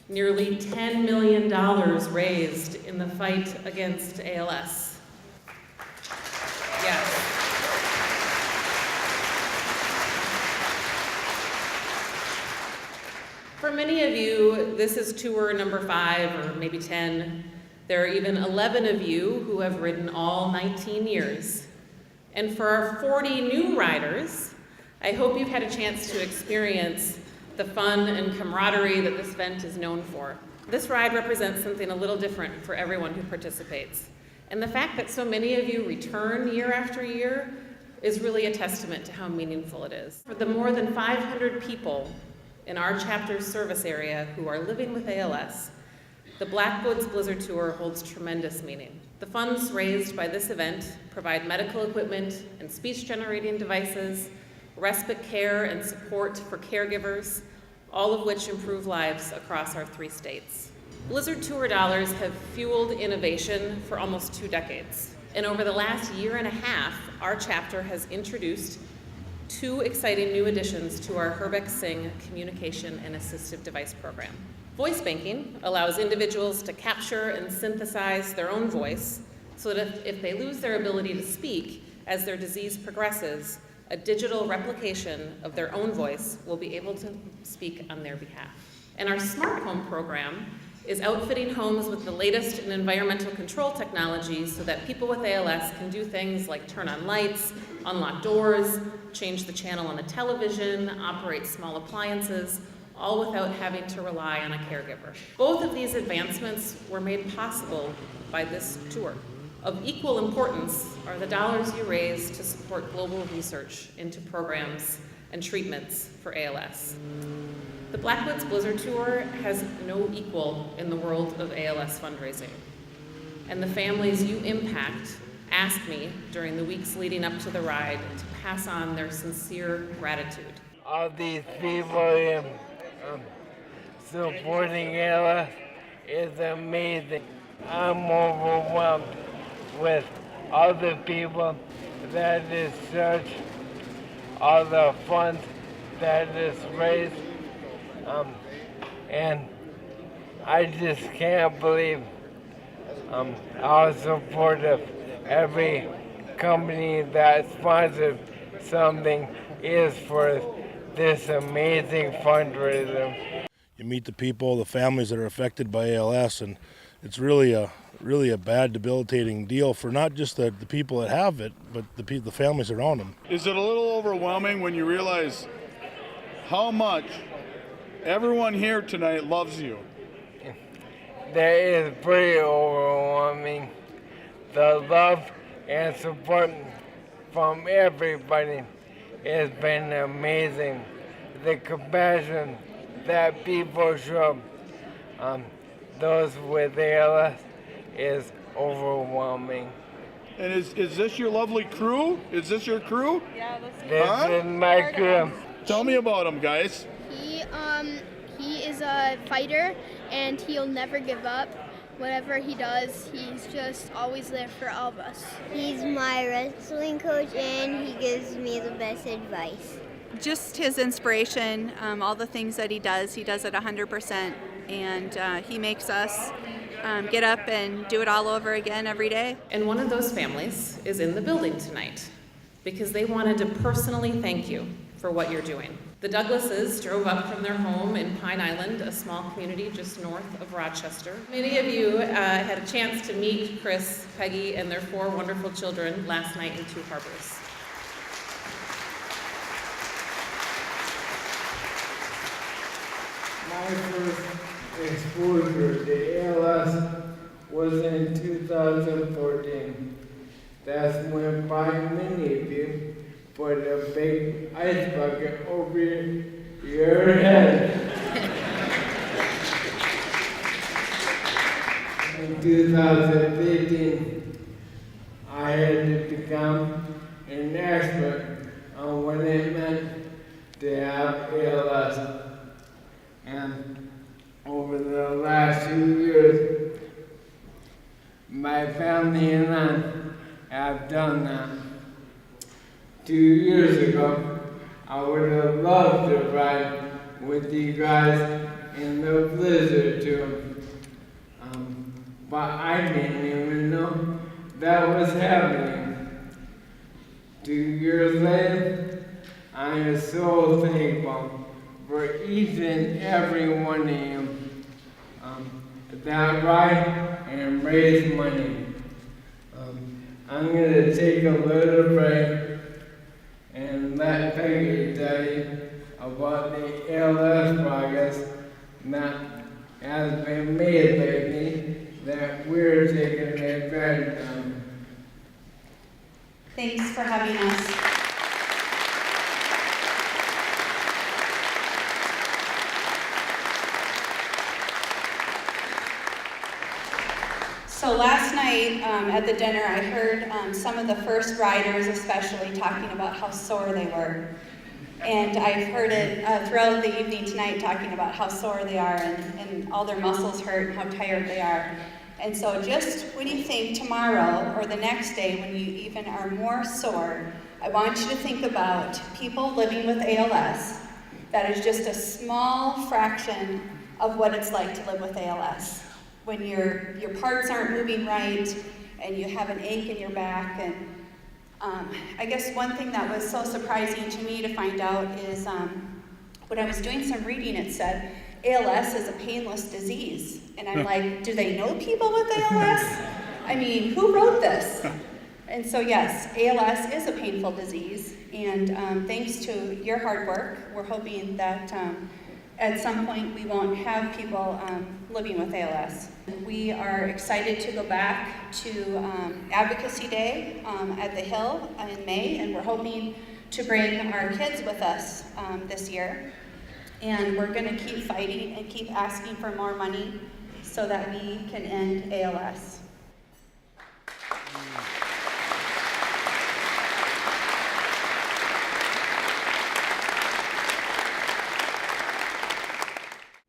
Nearly $10 million raised in the fight against ALS. Yes. For many of you, this is tour number 5 or maybe 10. There are even 11 of you who have ridden all 19 years. And for our 40 new riders, I hope you've had a chance to experience the fun and camaraderie that this event is known for. This ride represents something a little different for everyone who participates. And the fact that so many of you return year after year is really a testament to how meaningful it is. For the more than 500 people in our chapter's service area who are living with ALS, the Blackwoods Blizzard Tour holds tremendous meaning. The funds raised by this event provide medical equipment and speech-generating devices, respite care and support for caregivers, all of which improve lives across our 3 states. Blizzard Tour dollars have fueled innovation for almost 2 decades. And over the last year and a half, our chapter has introduced 2 exciting new additions to our Herbeck Sing communication and assistive device program. Voice banking allows individuals to capture and synthesize their own voice so that if they lose their ability to speak as their disease progresses, a digital replication of their own voice will be able to speak on their behalf. And our Smart Home program is outfitting homes with the latest in environmental control technology so that people with ALS can do things like turn on lights, unlock doors, change the channel on the television, operate small appliances, all without having to rely on a caregiver. Both of these advancements were made possible by this tour. Of equal importance are the dollars you raise to support global research into programs and treatments for ALS. The Blackwoods Blizzard Tour has no equal in the world of ALS fundraising. And the families you impact asked me during the weeks leading up to the ride to pass on their sincere gratitude. All these people supporting ALS is amazing. I'm overwhelmed with all the people that is searched, all the funds that is raised, and I just can't believe how supportive every company that sponsored something is for this amazing fundraiser. You meet the people, the families that are affected by ALS, and it's really a bad, debilitating deal for not just the people that have it, but the families around them. Is it a little overwhelming when you realize how much everyone here tonight loves you? That is pretty overwhelming. The love and support from everybody has been amazing. The compassion that people show those with ALS is overwhelming. And is this your lovely crew? Is this your crew? Yeah, this This is my crew. Tell me about them, guys. He is a fighter and he'll never give up. Whatever he does, he's just always there for all of us. He's my wrestling coach and he gives me the best advice. Just his inspiration, all the things that he does it 100%, and he makes us get up and do it all over again every day. And one of those families is in the building tonight because they wanted to personally thank you for what you're doing. The Douglases drove up from their home in Pine Island, a small community just north of Rochester. Many of you had a chance to meet Chris, Peggy, and their 4 wonderful children last night in Two Harbors. My first exposure to ALS was in 2014. That's when 5 many of you put a big ice bucket over your head. In 2015, I had to become an expert on what it meant to have ALS. And over the last 2 years, my family and I have done that. 2 years ago, I would have loved to ride with you guys in the Blizzard too. But I didn't even know that was happening. 2 years later, I am so thankful for each and every one of you that ride and raise money. I'm going to take a little break and let Peggy tell you about the ALS progress that has been made lately that we're taking advantage of. Thanks for having us. So last night at the dinner, I heard some of the first riders especially talking about how sore they were. And I've heard it throughout the evening tonight talking about how sore they are and all their muscles hurt and how tired they are. And so just when you think tomorrow or the next day when you even are more sore, I want you to think about people living with ALS. That is just a small fraction of what it's like to live with ALS. When your parts aren't moving right and you have an ache in your back. And I guess one thing that was so surprising to me to find out is when I was doing some reading, it said ALS is a painless disease. And I'm like, do they know people with ALS? I mean, who wrote this? And so yes, ALS is a painful disease. And thanks to your hard work, we're hoping that at some point we won't have people living with ALS. We are excited to go back to Advocacy Day at the Hill in May, and we're hoping to bring our kids with us this year. And we're going to keep fighting and keep asking for more money so that we can end ALS.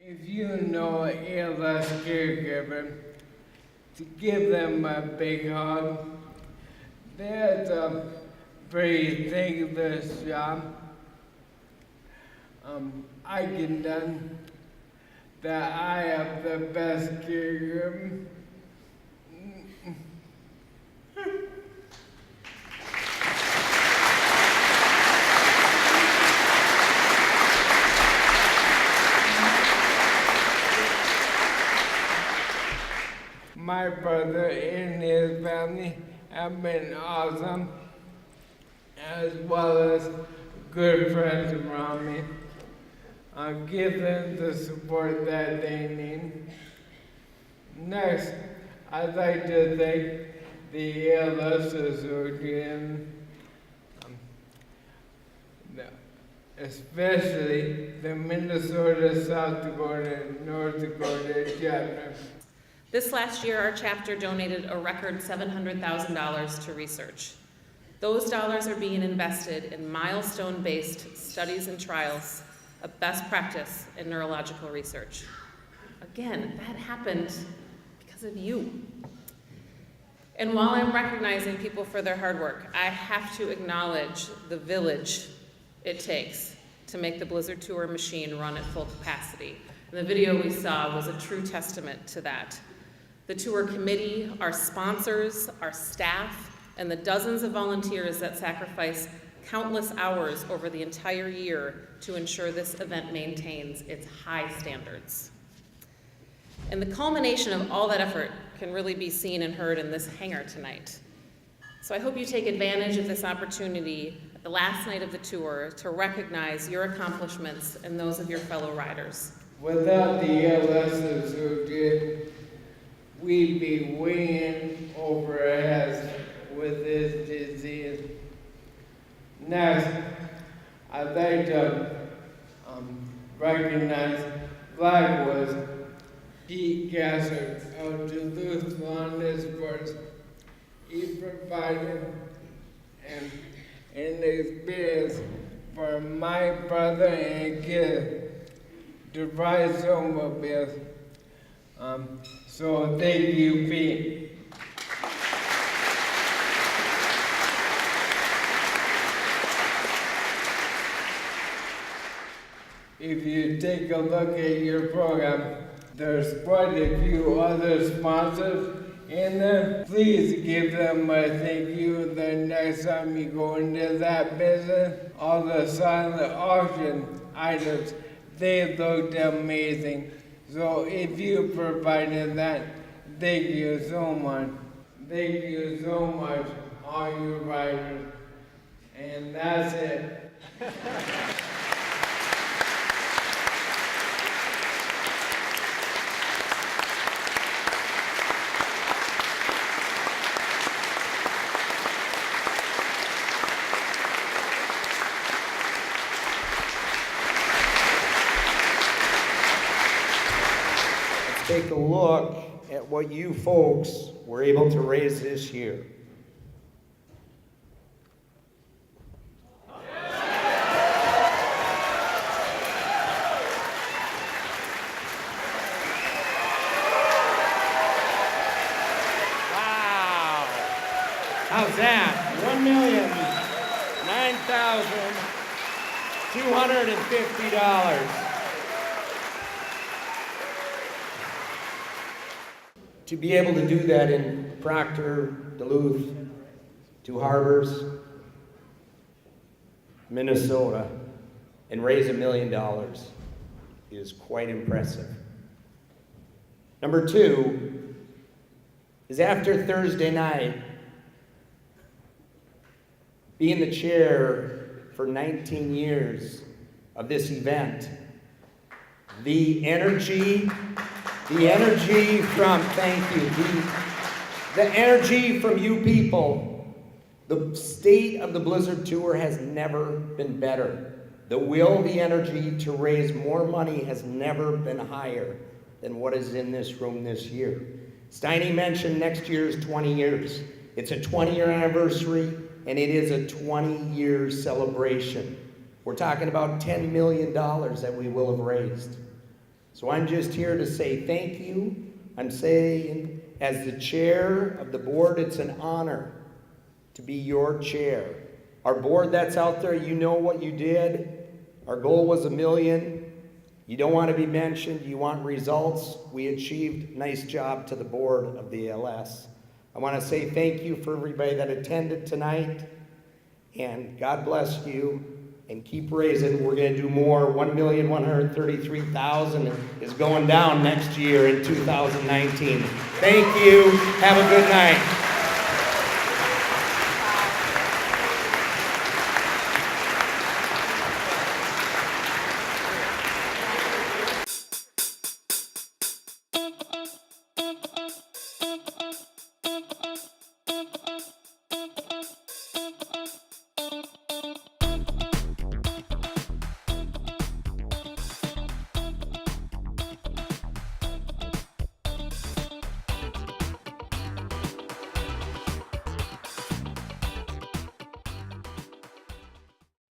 If you know an ALS caregiver, to give them a big hug. That's a very thankless job. I can done that. I have the best caregiver. My brother and his family have been awesome, as well as good friends around me. I give them the support that they need. Next, I'd like to thank the ALS Association, especially the Minnesota, South Dakota, and North Dakota chapter. This last year, our chapter donated a record $700,000 to research. Those dollars are being invested in milestone-based studies and trials of best practice in neurological research. Again, that happened because of you. And while I'm recognizing people for their hard work, I have to acknowledge the village it takes to make the Blizzard Tour machine run at full capacity. And the video we saw was a true testament to that. The tour committee, our sponsors, our staff, and the dozens of volunteers that sacrifice countless hours over the entire year to ensure this event maintains its high standards. And the culmination of all that effort can really be seen and heard in this hangar tonight. So I hope you take advantage of this opportunity at the last night of the tour to recognize your accomplishments and those of your fellow riders. Without the ALS Association, we'd be way in over our heads with this disease. Next, I'd like to recognize Blackwood's Pete Gasser of Duluth Lawn Sports. He provided an experience for my brother and kid to ride snowmobiles. So thank you, Pete. if you take a look at your program, there's quite a few other sponsors in there. Please give them a thank you the next time you go into that business. All the silent auction items, they looked amazing. So if you provided that, thank you so much. Thank you so much, all you riders. And that's it. Take a look at what you folks were able to raise this year. Wow! How's that? $1,009,250. To be able to do that in Proctor, Duluth, Two Harbors, Minnesota, and raise $1 million is quite impressive. Number two is after Thursday night, being the chair for 19 years of this event, the energy from, thank you, the energy from you people, the state of the Blizzard Tour has never been better. The will, the energy to raise more money has never been higher than what is in this room this year. Steiny mentioned next year's 20 years. It's a 20-year anniversary, and it is a 20-year celebration. We're talking about $10 million that we will have raised. So I'm just here to say thank you. I'm saying, as the chair of the board, it's an honor to be your chair. Our board that's out there, you know what you did. Our goal was $1 million. You don't want to be mentioned, you want results. We achieved. Nice job to the board of the ALS. I want to say thank you for everybody that attended tonight, and God bless you. And keep raising. We're going to do more. 1,133,000 is going down next year in 2019. Thank you. Have a good night.